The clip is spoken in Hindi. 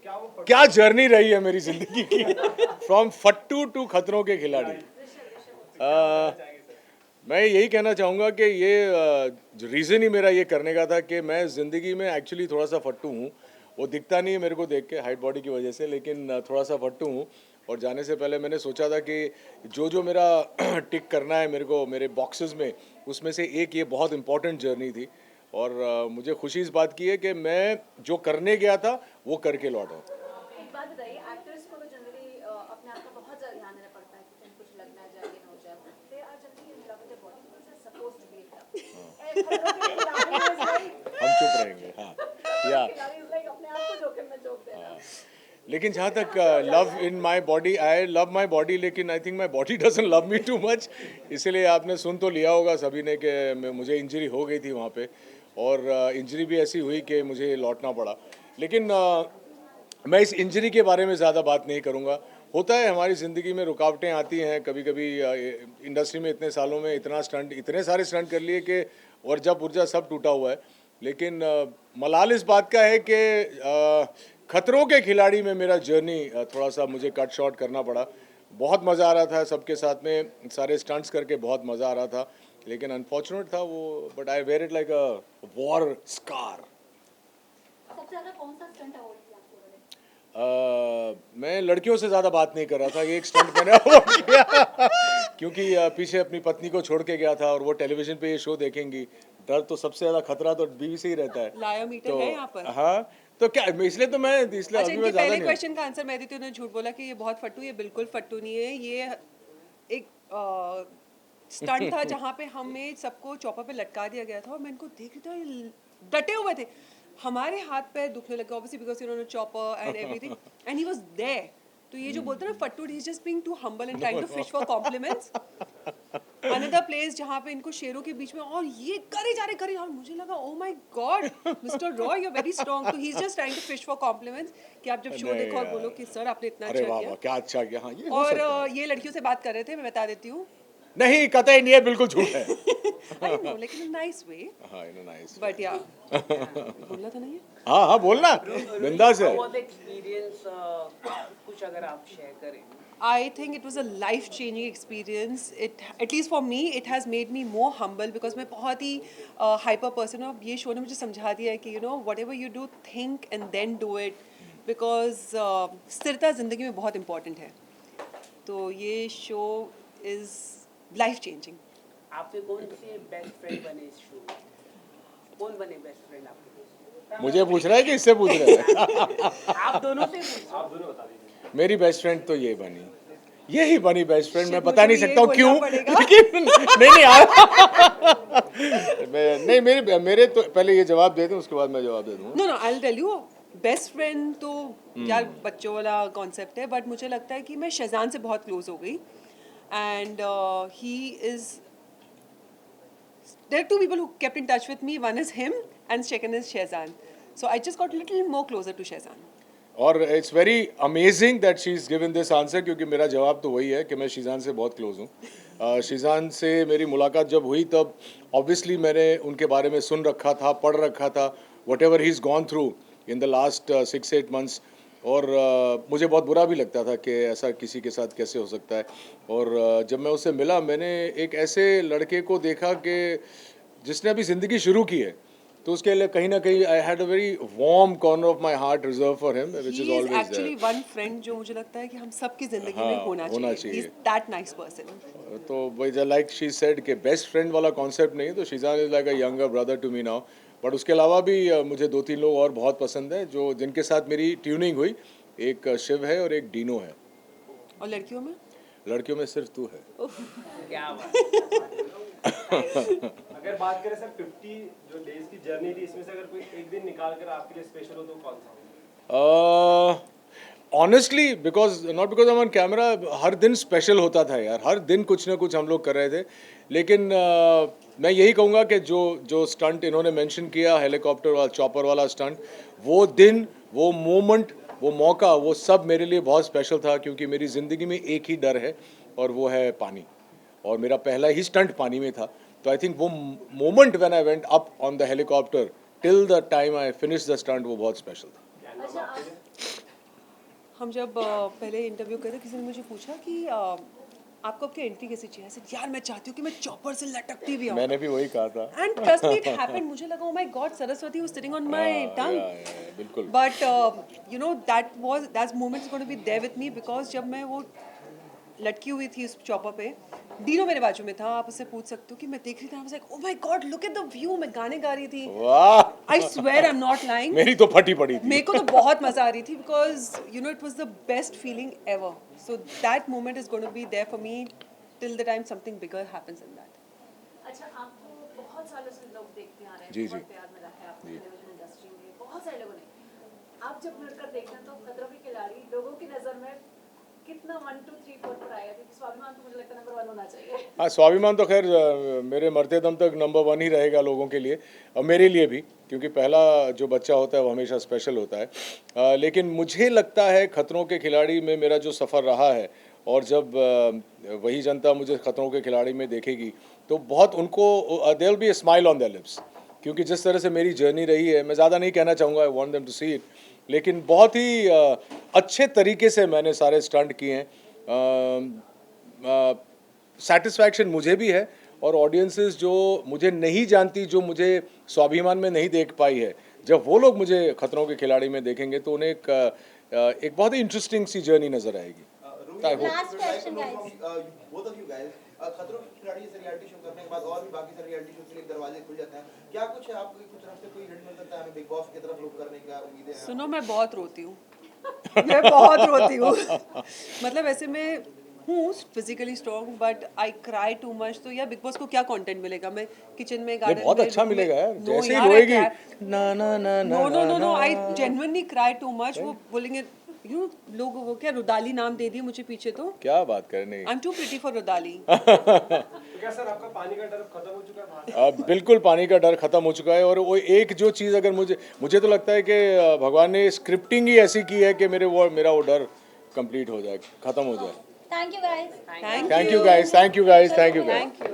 क्या जर्नी रही है मेरी जिंदगी की, फ्रॉम फट्टू टू खतरों के खिलाड़ी। मैं यही कहना चाहूँगा कि ये जो रीज़न ही मेरा ये करने का था कि मैं ज़िंदगी में एक्चुअली थोड़ा सा फट्टू हूँ। वो दिखता नहीं है मेरे को देख के हाइट बॉडी की वजह से, लेकिन थोड़ा सा फट्टू हूँ। और जाने से पहले मैंने सोचा था कि जो जो मेरा टिक करना है मेरे को मेरे बॉक्सेस में, उसमें से एक ये बहुत इंपॉर्टेंट जर्नी थी। और मुझे खुशी इस बात की है कि मैं जो करने गया था वो करके लौटा हूँ। एक बात बताइए, एक्टर्स को तो जनरली अपने आप का बहुत ज़्यादा ध्यान देना पड़ता है कि कहीं कुछ लग ना जाए या ना हो जाए। They are generally in love with their body because they are supposed to be in love. हम चुप रहेंगे, हाँ या खिलाड़ी इज लाइक अपने आप को जोखिम में झोंक देना। लेकिन जहाँ तक love in my body, I love my body, लेकिन I think my body doesn't love me too much. इसीलिए आपने सुन तो लिया होगा सभी ने कि मुझे इंजरी हो गई थी वहाँ पे, और इंजरी भी ऐसी हुई कि मुझे लौटना पड़ा। लेकिन मैं इस इंजरी के बारे में ज़्यादा बात नहीं करूँगा। होता है, हमारी ज़िंदगी में रुकावटें आती हैं कभी कभी। इंडस्ट्री में इतने सालों में इतने सारे स्टंट कर लिए कि ऊर्जा पुर्जा सब टूटा हुआ है। लेकिन मलाल इस बात का है कि खतरों के खिलाड़ी में मेरा जर्नी थोड़ा सा मुझे कट शॉर्ट करना पड़ा। बहुत मज़ा आ रहा था सबके साथ में, सारे स्टंट्स करके बहुत मज़ा आ रहा था, लेकिन अनफॉर्चुनेट था वो। But I wear it like a war scar. सबसे ज़्यादा कौन सा स्टंट अवॉइड किया आप लोगों ने? मैं लड़कियों से ज़्यादा बात नहीं कर रहा था, ये एक स्टंट मैंने अवॉइड किया क्योंकि पीछे अपनी पत्नी को छोड़ के गया था और वो टेलीविज़न पे ये शो देखेंगी। डर तो सबसे ज़्यादा खतरा तो बीवी से ही रहता है। लाया मीटर तो है यहाँ पर। हाँ, तो क्या इसलिए तो मैं इसलिए अच्छा, अभी इनके मैं ज़्यादा पहले नहीं। क्वेश्चन का आंसर मैं देती हूँ, उन्होंने झूठ बोला कि ये बहुत फट्टू। ये बिल्कुल फट्टू नहीं है। ये एक स्टंट था जहाँ पे हमें सबको चौपर पे लटका दिया गया था और मैं इनको देख रही थी और ये डटे हुए थे। हमारे हाथ पैर दुखने लगे ऑब्वियसली बिकॉज उन्होंने chopper and everything and he was there. तो ये जो बोलते हैं ना फट्टू, he is just being too humble and trying to fish for compliments. Another place जहाँ पे इनको शेरों के बीच में और ये करे और मुझे लगा oh my god mister Roy you are very strong. तो he is just trying to fish for compliments कि आप जब शो नहीं देखो और यार। बोलो कि सर आपने इतना अरे अच्छा वाह किया। वाह, क्या अच्छा किया। हाँ, ये हो और सकता है। ये लड़कियों से बात कर रहे थे, मैं बता देती हूँ। नहीं, कतई नहीं है, बिल्कुल झूठ है। आई नो, लेकिन नाइस वे। हाँ, इन नाइस। बट या बोलना तो नहीं है। हाँ हाँ, बोलना बिंदास है। How was the experience? कुछ अगर आप शेयर करें। I think it was a life-changing experience. At least for me, it has made me more humble because मैं बहुत ही hyper person हूँ। अब ये शो ने मुझे समझा दिया है कि whatever you do, think and then do it, because स्थिरता जिंदगी में बहुत important है। तो ये शो is life-changing. आपके कौन से बेस्ट फ्रेंड बने इस शो में? कौन बने बेस्ट फ्रेंड आपके? मुझे पूछ रहा है कि इससे पूछ रहा है? आप दोनों से पूछो। आप दोनों बता दीजिए। मेरी बेस्ट फ्रेंड तो ये बनी, यही बनी बेस्ट फ्रेंड। मैं Shit, बता मुझे नहीं भी सकता हूँ यही क्यों, बोलना पड़ेगा। लेकिन नहीं नहीं मेरे तो पहले ये जवाब दे दूं, उसके बाद मैं जवाब दे दूंगा। No, I'll tell you. Best friend तो यार बच्चों वाला कॉन्सेप्ट है, बट मुझे लगता है कि मैं शहजान से बहुत क्लोज हो गई and he is there two people who kept in touch with me, one is him and second is Shahzan. So I just got little more closer to Shahzan. और it's very amazing that she is given this answer, क्योंकि मेरा जवाब तो वही है कि मैं शीजान से बहुत क्लोज हूँ। शीजान से मेरी मुलाकात जब हुई तब ऑब्वियसली मैंने उनके बारे में सुन रखा था, पढ़ रखा था, what ever he is gone through in the last 6-8 months। और मुझे बहुत बुरा भी लगता था कि ऐसा किसी के साथ कैसे हो सकता है। और जब मैं उससे मिला, मैंने एक ऐसे लड़के को देखा कि जिसने अभी ज़िंदगी शुरू की है, तो उसके लिए कहीं ना कहीं I had a very warm corner of my heart reserve for him, which he is is always actually one friend जो मुझे लगता है कि हम सबकी जिंदगी हाँ, में होना होना चाहिए. ही चाहिए। Is that nice person. तो वही लाइक शी सेड कि बेस्ट फ्रेंड वाला कॉन्सेप्ट नहीं, तो Sheezan is like a younger brother to me now. But उसके अलावा भी मुझे 2-3 लोग और बहुत पसंद हैं जो जिनके साथ मेरी ट्यूनिंग हुई। एक शिव है और एक डीनो है। और लड़कियों में लड़कियों में सिर्फ तू है। क्या बात। अगर बात करें सर 50 जो डेज की जर्नी थी, इसमें से अगर कोई एक दिन निकाल कर आपके लिए स्पेशल हो तो कौन सा? Honestly because not because on camera, हर दिन स्पेशल होता था यार, हर दिन कुछ ना कुछ हम लोग कर रहे थे। लेकिन मैं यही कहूँगा कि जो जो स्टंट इन्होंने मेंशन किया, हेलीकॉप्टर वाला, चॉपर वाला स्टंट, वो दिन, वो मोमेंट, वो मौका, वो सब मेरे लिए बहुत स्पेशल था, क्योंकि मेरी ज़िंदगी में एक ही डर है और वो है पानी। और मेरा पहला ही स्टंट पानी में था। तो आई थिंक वो moment when I went up on the helicopter till the time I finish the stunt, वो बहुत स्पेशल था। हम जब पहले इंटरव्यू करे किसी ने मुझे पूछा कि आपको आपकी एंट्री कैसी चाहिए? ऐसे यार मैं चाहती हूँ कि मैं चॉपर से लटकती भी आऊँ। मैंने भी वही कहा था। And trust me, it happened. मुझे लगा, oh my God, Saraswati was sitting on my tongue. बिल्कुल। But you know that moment is going to be there with me because जब मैं वो लटकी हुई थी उस चॉपर पे, डीनो मेरे बाजू में था, आप उससे पूछ सकते हो कि मैं देख रही थी, I was like, oh my God, look at the view, मैं गाने गा रही थी। वाह, I swear I'm not lying. मेरी तो फटी पड़ी थी। मेरे को तो बहुत मजा आ रही थी because you know it was the best feeling ever. So that moment is going to be there for me till the time something bigger happens in that. अच्छा, आपको बहुत सालों से लोग देखते आ रहे हैं, जी, बहुत जी। प्यार मिला है आपको टेलीविजन इंडस्ट्री में, बहुत सारे लोगों ने। आप जब मिलकर देखते हैं तो खतरों के खिलाड़ी लोगों की नज़र में कितना 1 2 3 4 पर आएगा? क्योंकि स्वाभिमान तो मुझे लगता है नंबर 1 होना चाहिए। हाँ, स्वाभिमान तो खैर मेरे मरते दम तक नंबर 1 ही रहेगा लोगों के लिए और मेरे लिए भी, क्योंकि पहला जो बच्चा होता है वो हमेशा स्पेशल होता है। लेकिन मुझे लगता है खतरों के खिलाड़ी में मेरा जो सफ़र रहा है और जब वही जनता मुझे खतरों के खिलाड़ी में देखेगी तो बहुत उनको there will be a smile on their lips, क्योंकि जिस तरह से मेरी जर्नी रही है, मैं ज़्यादा नहीं कहना चाहूँगा, I want them to see it, लेकिन बहुत ही अच्छे तरीके से मैंने सारे स्टंट किए हैं। सेटिस्फैक्शन मुझे भी है और ऑडियंसेस जो मुझे नहीं जानती, जो मुझे स्वाभिमान में नहीं देख पाई है, जब वो लोग मुझे खतरों के खिलाड़ी में देखेंगे तो उन्हें एक बहुत ही इंटरेस्टिंग सी जर्नी नज़र आएगी। I hope. Last question, guys. Both of you guys, खतरों के खिलाड़ी से रियलिटी शो करने के बाद और भी बाकी सारे रियलिटी शो के लिए दरवाजे खुल जाते हैं। क्या कुछ है आपकी कुछ तरफ से कोई हिट मिल सकता है हमें बिग बॉस की तरफ रुख करने का उम्मीदें हैं? सुनो, मैं बहुत रोती हूँ। मैं बहुत रोती हूँ। मतलब ऐसे मैं हूँ physically strong but I cry too much, तो यार बिग बॉस को क्या कंटेंट मिलेगा? मैं किचन में ये गार्डन बहुत में अच्छा मिलेगा यार, No, जैसे ही यार, I रोएगी cry- ना ना ना नो नो नो नो, ना I genuinely cry too much. वो बोलेंगे यू लोग वो क्या रुदाली नाम दे दिए मुझे पीछे, तो क्या बात करने। I am too pretty for Rudaali. तो क्या सर आपका पानी का डर खत्म हो चुका है वहाँ से? अब बिल्कुल पानी का डर खत्म हो चुका है और वो एक जो चीज़ अगर मुझे तो लगता है कि भगवान ने स्क्रिप्टिंग ही ऐसी की है कि मेरा वो डर कंप्लीट हो जाए, खत्म हो जाए। Thank you guys. Thank thank you guys, thank you guys, thank you guys. Thank you.